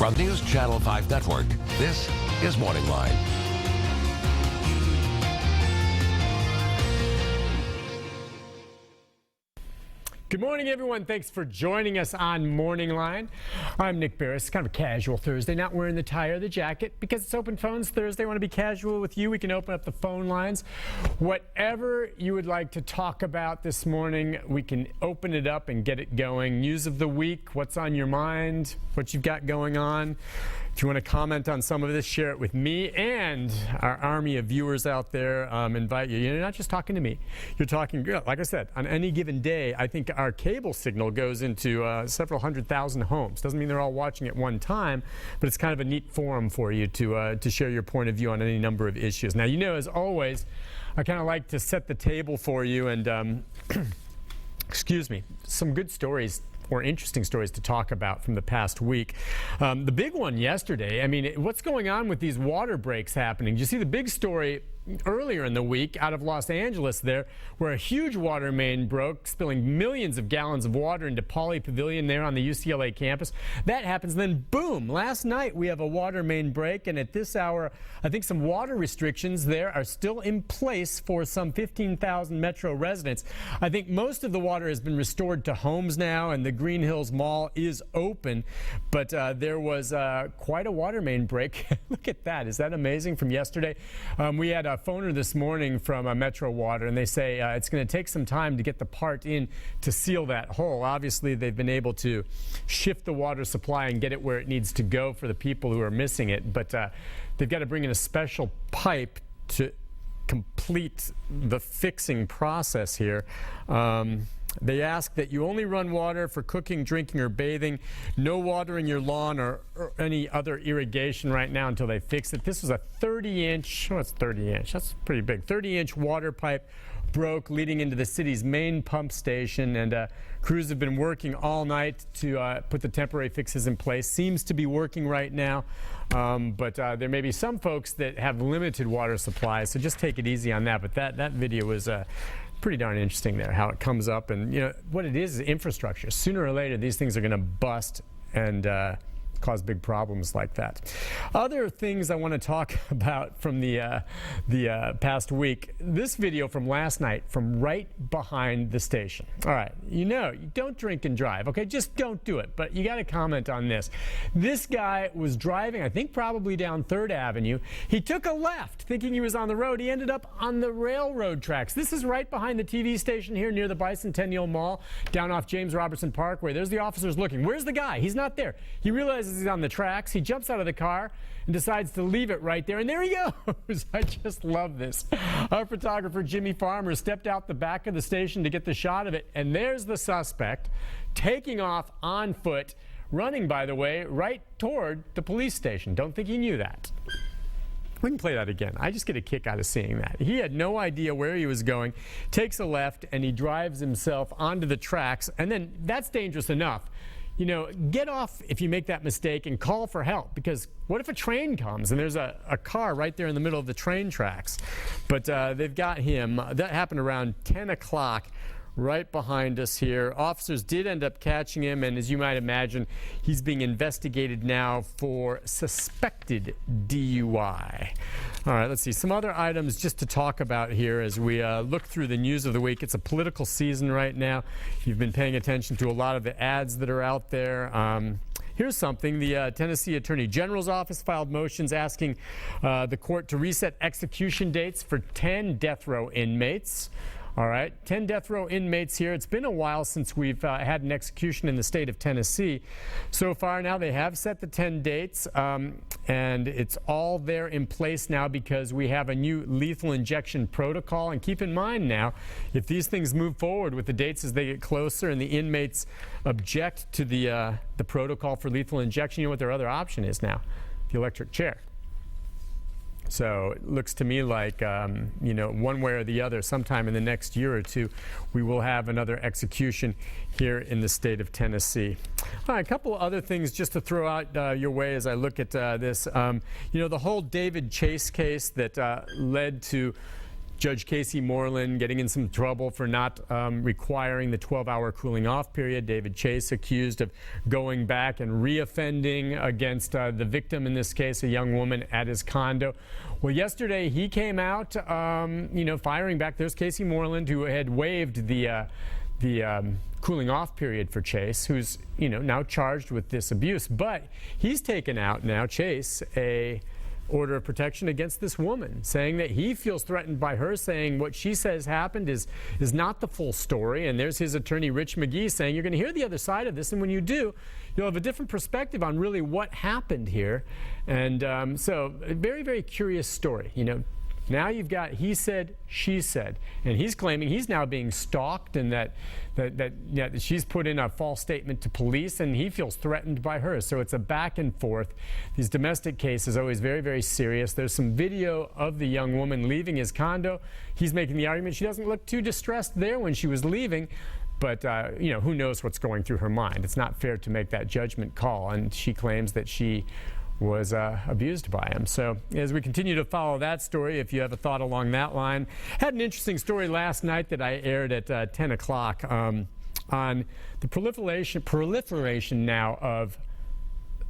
From News Channel 5 Network, this is MorningLine. Good morning, everyone. Thanks for joining us on MorningLine. I'm Nick Beres. Kind of a casual Thursday, not wearing the tie or the jacket because it's Open Phones Thursday. I want to be casual with you. We can open up the phone lines. Whatever you would like to talk about this morning, we can open it up and get it going. News of the week, what's on your mind, what you've got going on. If you want to comment on some of this, share it with me and our army of viewers out there. Invite you. You're not just talking to me. You're talking, like I said, on any given day, I think our cable signal goes into several 100,000 homes. Doesn't mean they're all watching at one time, but it's kind of a neat forum for you to share your point of view on any number of issues. Now, you know, as always, I kind of like to set the table for you and, excuse me, some good stories or interesting stories to talk about from the past week. The big one yesterday, I mean, what's going on with these water breaks happening? Did you see the big story earlier in the week out of Los Angeles there, where a huge water main broke, spilling millions of gallons of water into Pauley Pavilion there on the UCLA campus? That happens, then boom, last night we have a water main break, and at this hour, I think some water restrictions there are still in place for some 15,000 Metro residents. I think most of the water has been restored to homes now, and the Green Hills Mall is open, but there was quite a water main break. Look at that. Is that amazing from yesterday? We had a phoner this morning from Metro Water, and they say it's going to take some time to get the part in to seal that hole. Obviously, they've been able to shift the water supply and get it where it needs to go for the people who are missing it, but they've got to bring in a special pipe to complete the fixing process here. They ask that you only run water for cooking, drinking, or bathing. No water in your lawn or any other irrigation right now until they fix it. This was a 30-inch, it's 30-inch, that's pretty big, 30-inch water pipe broke leading into the city's main pump station, and crews have been working all night to put the temporary fixes in place. Seems to be working right now, but there may be some folks that have limited water supplies, so just take it easy on that. But that video was pretty darn interesting there, how it comes up, and you know what it is infrastructure. Sooner or later these things are going to bust and cause big problems like that. Other things I want to talk about from the past week. This video from last night from right behind the station. All right, you know, you don't drink and drive, okay? Just don't do it, but you got to comment on this. This guy was driving, I think probably down 3rd Avenue. He took a left thinking he was on the road. He ended up on the railroad tracks. This is right behind the TV station here near the Bicentennial Mall, down off James Robertson Parkway. There's the officers looking. Where's the guy? He's not there. He realizes he's on the tracks. He jumps out of the car and decides to leave it right there, and there he goes. I just love this. Our photographer Jimmy Farmer stepped out the back of the station to get the shot of it, and there's the suspect taking off on foot, running, by the way, right toward the police station. Don't think he knew that. We can play that again. I just get a kick out of seeing that. He had no idea where he was going, takes a left, and he drives himself onto the tracks, and then that's dangerous enough. You know, get off if you make that mistake and call for help, because what if a train comes and there's a car right there in the middle of the train tracks? But they've got him. That happened around 10 o'clock right behind us here. Officers did end up catching him, and as you might imagine, he's being investigated now for suspected DUI. All right, let's see. Some other items just to talk about here as we look through the news of the week. It's a political season right now. You've been paying attention to a lot of the ads that are out there. Here's something. The Tennessee Attorney General's office filed motions asking the court to reset execution dates for 10 death row inmates. All right, 10 death row inmates here. It's been a while since we've had an execution in the state of Tennessee. So far now they have set the 10 dates, and it's all there in place now because we have a new lethal injection protocol. And keep in mind now, if these things move forward with the dates as they get closer and the inmates object to the protocol for lethal injection, you know what their other option is now? The electric chair. So it looks to me like, you know, one way or the other, sometime in the next year or two, we will have another execution here in the state of Tennessee. All right, a couple of other things just to throw out your way as I look at this. You know, the whole David Chase case that led to Judge Casey Moreland getting in some trouble for not requiring the 12-hour cooling off period. David Chase accused of going back and reoffending against the victim, in this case, a young woman at his condo. Well, yesterday he came out, firing back. There's Casey Moreland, who had waived the cooling off period for Chase, who's now charged with this abuse. But he's taken out now, Chase, a order of protection against this woman, saying that he feels threatened by her, saying what she says happened is not the full story. And there's his attorney, Rich McGee, saying you're going to hear the other side of this, and when you do, you'll have a different perspective on really what happened here. And so a very, very curious story. Now you've got he said, she said, and he's claiming he's now being stalked and that she's put in a false statement to police, and he feels threatened by her. So it's a back and forth. These domestic cases are always very, very serious. There's some video of the young woman leaving his condo. He's making the argument she doesn't look too distressed there when she was leaving. But, who knows what's going through her mind. It's not fair to make that judgment call, and she claims that she was abused by him. So as we continue to follow that story, if you have a thought along that line, had an interesting story last night that I aired at 10 o'clock on the proliferation now of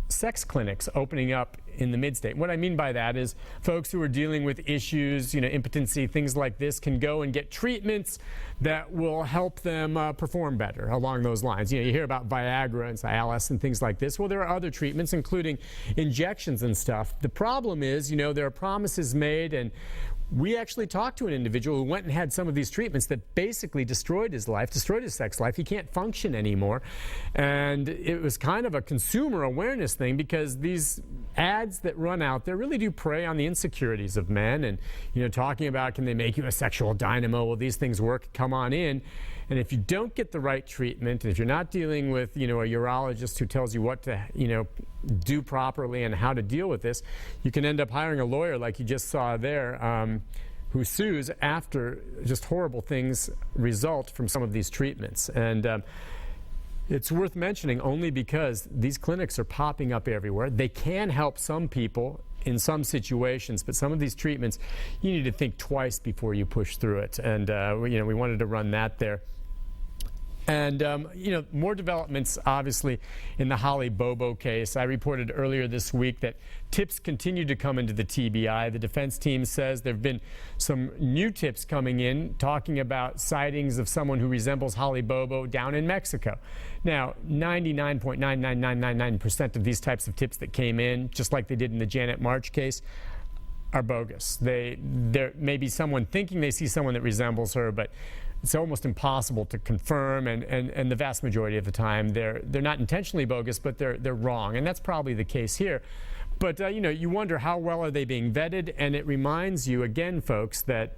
sex clinics opening up in the mid-state. What I mean by that is folks who are dealing with issues, impotency, things like this, can go and get treatments that will help them perform better along those lines. You hear about Viagra and Cialis and things like this. Well, there are other treatments, including injections and stuff. The problem is, there are promises made, and we actually talked to an individual who went and had some of these treatments that basically destroyed his life, destroyed his sex life. He can't function anymore. And it was kind of a consumer awareness thing, because these ads that run out there really do prey on the insecurities of men. And, talking about, can they make you a sexual dynamo? Will these things work? Come on in. And if you don't get the right treatment, and if you're not dealing with, a urologist who tells you what to, do properly and how to deal with this, you can end up hiring a lawyer like you just saw there, who sues after just horrible things result from some of these treatments. And it's worth mentioning only because these clinics are popping up everywhere. They can help some people in some situations, but some of these treatments, you need to think twice before you push through it. And we wanted to run that there. And, more developments, obviously, in the Holly Bobo case. I reported earlier this week that tips continue to come into the TBI. The defense team says there have been some new tips coming in talking about sightings of someone who resembles Holly Bobo down in Mexico. Now, 99.99999% of these types of tips that came in, just like they did in the Janet March case, are bogus. There may be someone thinking they see someone that resembles her, but it's almost impossible to confirm, and the vast majority of the time they're not intentionally bogus, but they're wrong, and that's probably the case here. But you wonder, how well are they being vetted? And it reminds you again, folks, that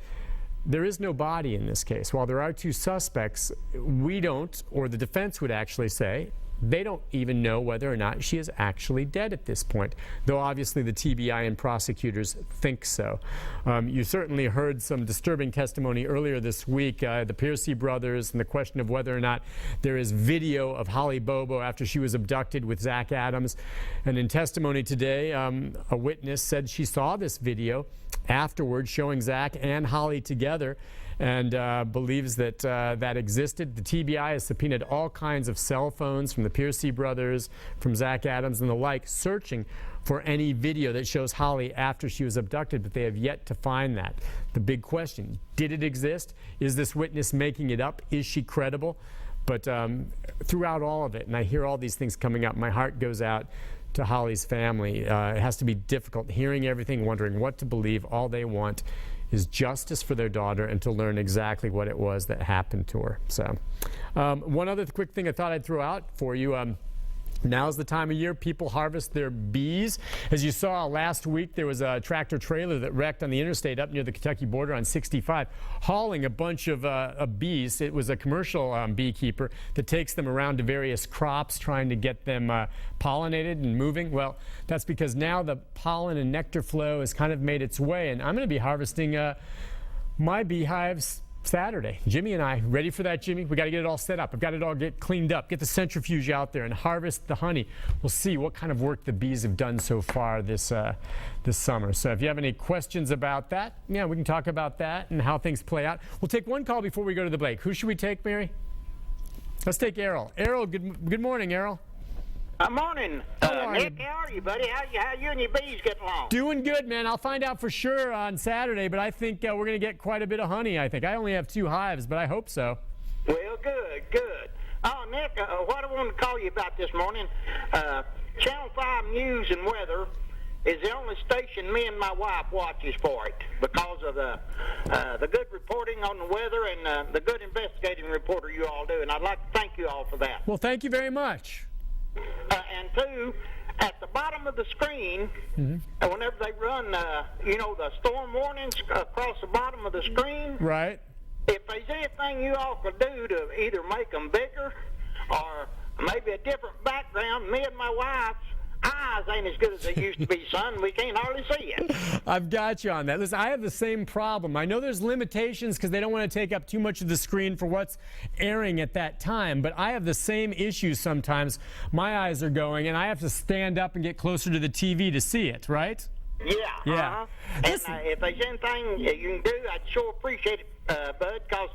there is no body in this case. While there are two suspects, we don't, or the defense would actually say, they don't even know whether or not she is actually dead at this point, though obviously the TBI and prosecutors think so. You certainly heard some disturbing testimony earlier this week, the Beres brothers, and the question of whether or not there is video of Holly Bobo after she was abducted with Zach Adams. And in testimony today, a witness said she saw this video afterwards showing Zach and Holly together, and believes that that existed. The TBI has subpoenaed all kinds of cell phones from the Beres brothers, from Zach Adams and the like, searching for any video that shows Holly after she was abducted, but they have yet to find that. The big question, did it exist? Is this witness making it up? Is she credible? But throughout all of it, and I hear all these things coming up, my heart goes out to Holly's family. It has to be difficult hearing everything, wondering what to believe. All they want is justice for their daughter and to learn exactly what it was that happened to her. So one other quick thing I thought I'd throw out for you. Now's the time of year people harvest their bees. As you saw last week, there was a tractor trailer that wrecked on the interstate up near the Kentucky border on 65, hauling a bunch of bees. It was a commercial beekeeper that takes them around to various crops, trying to get them pollinated and moving. Well, that's because now the pollen and nectar flow has kind of made its way, and I'm going to be harvesting my beehives Saturday. Jimmy and I, ready for that, Jimmy? We got to get it all set up. I've got it all get cleaned up, get the centrifuge out there and harvest the honey. We'll see what kind of work the bees have done so far this summer. So if you have any questions about that, yeah, we can talk about that and how things play out. We'll take one call before we go to the break. Who should we take, Mary? Let's take Errol. Errol, good morning, Errol. Morning, Nick. How are you, buddy? How you and your bees getting along? Doing good, man. I'll find out for sure on Saturday, but I think we're going to get quite a bit of honey, I think. I only have 2 hives, but I hope so. Well, good. Oh, Nick, what I wanted to call you about this morning, Channel 5 News and Weather is the only station me and my wife watches for it because of the good reporting on the weather and the good investigating reporter you all do, and I'd like to thank you all for that. Well, thank you very much. And 2, at the bottom of the screen, whenever they run, the storm warnings across the bottom of the screen. Right. If there's anything you all could do to either make them bigger or maybe a different background, me and my wife's eyes ain't as good as they used to be, son. We can't hardly see it. I've got you on that. Listen, I have the same problem. I know there's limitations because they don't want to take up too much of the screen for what's airing at that time, but I have the same issues sometimes. My eyes are going, and I have to stand up and get closer to the TV to see it, right? Yeah. And if there's anything you can do, I'd sure appreciate it, Bud, because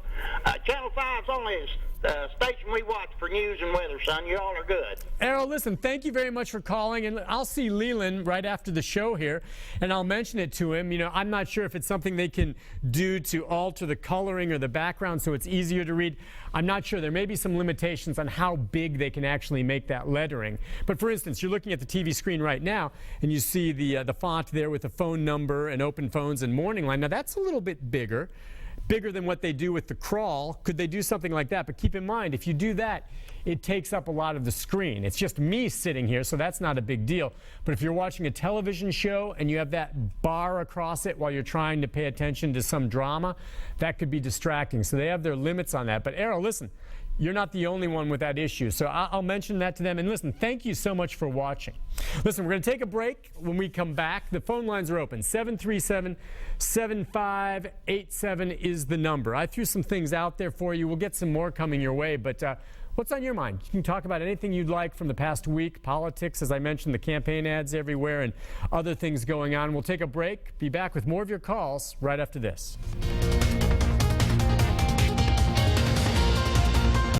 Channel 5's only a station we watch for news and weather, son. You all are good. Errol, listen, thank you very much for calling, and I'll see Leland right after the show here, and I'll mention it to him. I'm not sure if it's something they can do to alter the coloring or the background so it's easier to read. I'm not sure. There may be some limitations on how big they can actually make that lettering. But for instance, you're looking at the TV screen right now, and you see the font there with the phone number and open phones and MorningLine. Now, that's a little bit bigger than what they do with the crawl. Could they do something like that? But keep in mind, if you do that, it takes up a lot of the screen. It's just me sitting here, so that's not a big deal. But if you're watching a television show and you have that bar across it while you're trying to pay attention to some drama, that could be distracting. So they have their limits on that. But Errol, listen, you're not the only one with that issue. So I'll mention that to them. And listen, thank you so much for watching. Listen, we're going to take a break. When we come back, the phone lines are open. 737-7587 is the number. I threw some things out there for you. We'll get some more coming your way. But what's on your mind? You can talk about anything you'd like from the past week. Politics, as I mentioned, the campaign ads everywhere and other things going on. We'll take a break. Be back with more of your calls right after this.